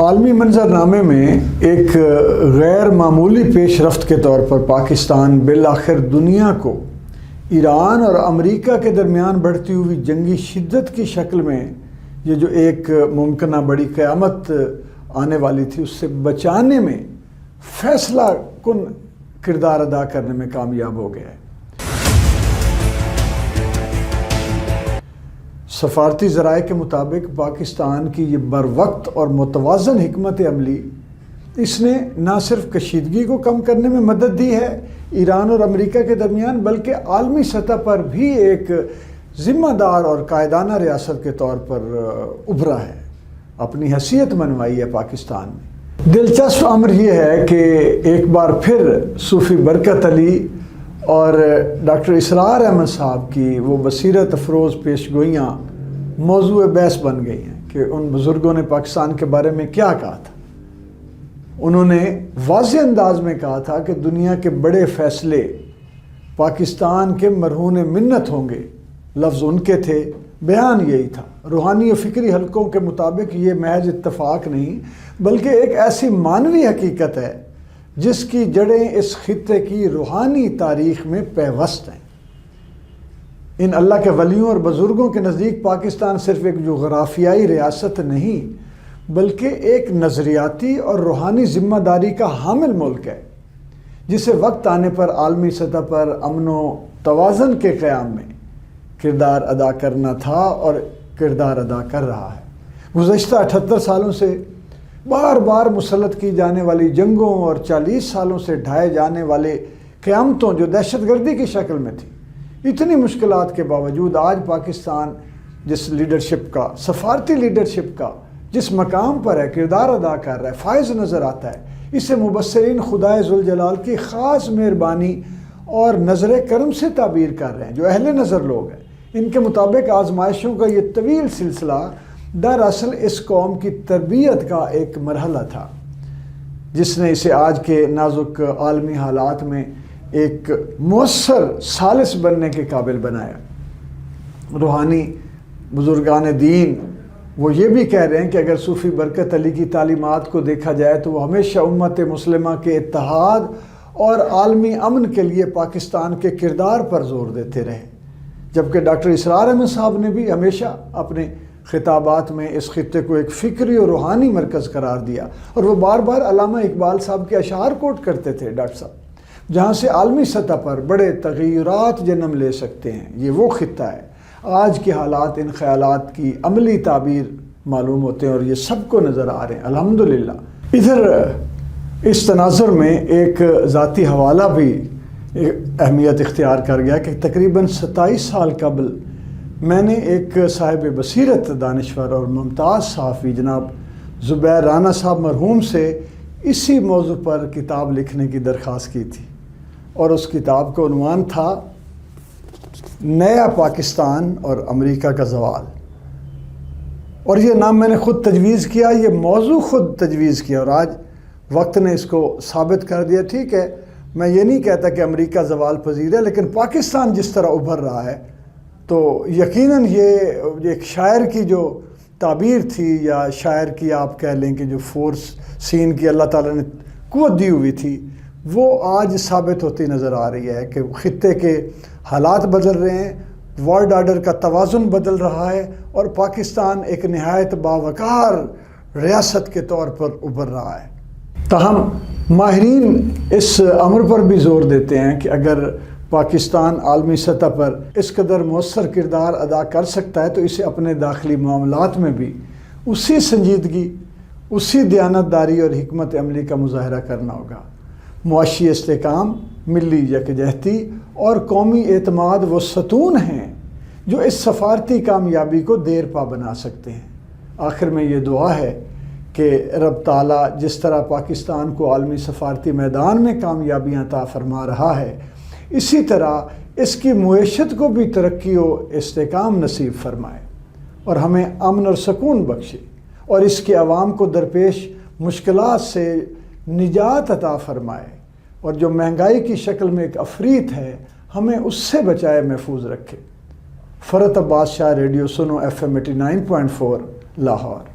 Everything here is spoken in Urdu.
عالمی منظرنامے میں ایک غیر معمولی پیش رفت کے طور پر پاکستان بالآخر دنیا کو ایران اور امریکہ کے درمیان بڑھتی ہوئی جنگی شدت کی شکل میں یہ جو ایک ممکنہ بڑی قیامت آنے والی تھی اس سے بچانے میں فیصلہ کن کردار ادا کرنے میں کامیاب ہو گیا ہے۔ سفارتی ذرائع کے مطابق پاکستان کی یہ بروقت اور متوازن حکمت عملی اس نے نہ صرف کشیدگی کو کم کرنے میں مدد دی ہے ایران اور امریکہ کے درمیان، بلکہ عالمی سطح پر بھی ایک ذمہ دار اور قائدانہ ریاست کے طور پر ابھرا ہے، اپنی حیثیت منوائی ہے پاکستان میں۔ دلچسپ امر یہ ہے کہ ایک بار پھر صوفی برکت علی اور ڈاکٹر اسرار احمد صاحب کی وہ بصیرت افروز پیشگوئیاں موضوع بحث بن گئی ہیں کہ ان بزرگوں نے پاکستان کے بارے میں کیا کہا تھا۔ انہوں نے واضح انداز میں کہا تھا کہ دنیا کے بڑے فیصلے پاکستان کے مرہون منت ہوں گے، لفظ ان کے تھے، بیان یہی تھا۔ روحانی و فکری حلقوں کے مطابق یہ محض اتفاق نہیں بلکہ ایک ایسی معنوی حقیقت ہے جس کی جڑیں اس خطے کی روحانی تاریخ میں پیوست ہیں۔ ان اللہ کے ولیوں اور بزرگوں کے نزدیک پاکستان صرف ایک جغرافیائی ریاست نہیں بلکہ ایک نظریاتی اور روحانی ذمہ داری کا حامل ملک ہے، جسے وقت آنے پر عالمی سطح پر امن و توازن کے قیام میں کردار ادا کرنا تھا اور کردار ادا کر رہا ہے۔ گزشتہ 78 سالوں سے بار بار مسلط کی جانے والی جنگوں اور 40 سالوں سے ڈھائے جانے والے قیامتوں جو دہشت گردی کی شکل میں تھی، اتنی مشکلات کے باوجود آج پاکستان جس لیڈرشپ کا، سفارتی لیڈرشپ کا جس مقام پر ہے، کردار ادا کر رہا ہے، فائز نظر آتا ہے۔ اسے مبصرین خدائے ذوالجلال کی خاص مہربانی اور نظر کرم سے تعبیر کر رہے ہیں۔ جو اہل نظر لوگ ہیں ان کے مطابق آزمائشوں کا یہ طویل سلسلہ دراصل اس قوم کی تربیت کا ایک مرحلہ تھا جس نے اسے آج کے نازک عالمی حالات میں ایک مؤثر ثالث بننے کے قابل بنایا۔ روحانی بزرگان دین وہ یہ بھی کہہ رہے ہیں کہ اگر صوفی برکت علی کی تعلیمات کو دیکھا جائے تو وہ ہمیشہ امت مسلمہ کے اتحاد اور عالمی امن کے لیے پاکستان کے کردار پر زور دیتے رہے، جبکہ ڈاکٹر اسرار احمد صاحب نے بھی ہمیشہ اپنے خطابات میں اس خطے کو ایک فکری اور روحانی مرکز قرار دیا، اور وہ بار بار علامہ اقبال صاحب کے اشعار کوٹ کرتے تھے ڈاکٹر صاحب، جہاں سے عالمی سطح پر بڑے تغیرات جنم لے سکتے ہیں۔ یہ وہ خطہ ہے۔ آج کے حالات ان خیالات کی عملی تعبیر معلوم ہوتے ہیں اور یہ سب کو نظر آ رہے ہیں الحمدللہ۔ ادھر اس تناظر میں ایک ذاتی حوالہ بھی اہمیت اختیار کر گیا کہ تقریباً 27 سال قبل میں نے ایک صاحب بصیرت، دانشور اور ممتاز صحافی جناب زبیر رانا صاحب مرحوم سے اسی موضوع پر کتاب لکھنے کی درخواست کی تھی، اور اس کتاب کا عنوان تھا نیا پاکستان اور امریکہ کا زوال۔ اور یہ نام میں نے خود تجویز کیا، یہ موضوع خود تجویز کیا، اور آج وقت نے اس کو ثابت کر دیا۔ ٹھیک ہے، میں یہ نہیں کہتا کہ امریکہ زوال پذیر ہے، لیکن پاکستان جس طرح ابھر رہا ہے تو یقیناً یہ ایک شاعر کی جو تعبیر تھی، یا شاعر کی آپ کہہ لیں کہ جو فورس سین کی اللہ تعالیٰ نے قوت دی ہوئی تھی، وہ آج ثابت ہوتی نظر آ رہی ہے کہ خطے کے حالات بدل رہے ہیں، ورلڈ آرڈر کا توازن بدل رہا ہے، اور پاکستان ایک نہایت باوقار ریاست کے طور پر ابھر رہا ہے۔ تاہم ماہرین اس امر پر بھی زور دیتے ہیں کہ اگر پاکستان عالمی سطح پر اس قدر مؤثر کردار ادا کر سکتا ہے تو اسے اپنے داخلی معاملات میں بھی اسی سنجیدگی، اسی دیانتداری اور حکمت عملی کا مظاہرہ کرنا ہوگا۔ معاشی استحکام، ملی یکجہتی اور قومی اعتماد وہ ستون ہیں جو اس سفارتی کامیابی کو دیر پا بنا سکتے ہیں۔ آخر میں یہ دعا ہے کہ رب تعالیٰ جس طرح پاکستان کو عالمی سفارتی میدان میں کامیابیاں عطا فرما رہا ہے، اسی طرح اس کی معیشت کو بھی ترقی و استحکام نصیب فرمائے، اور ہمیں امن اور سکون بخشے، اور اس کے عوام کو درپیش مشکلات سے نجات عطا فرمائے، اور جو مہنگائی کی شکل میں ایک افریت ہے ہمیں اس سے بچائے محفوظ رکھے۔ فرحت عباس شاہ، ریڈیو سنو FM 89.4 لاہور۔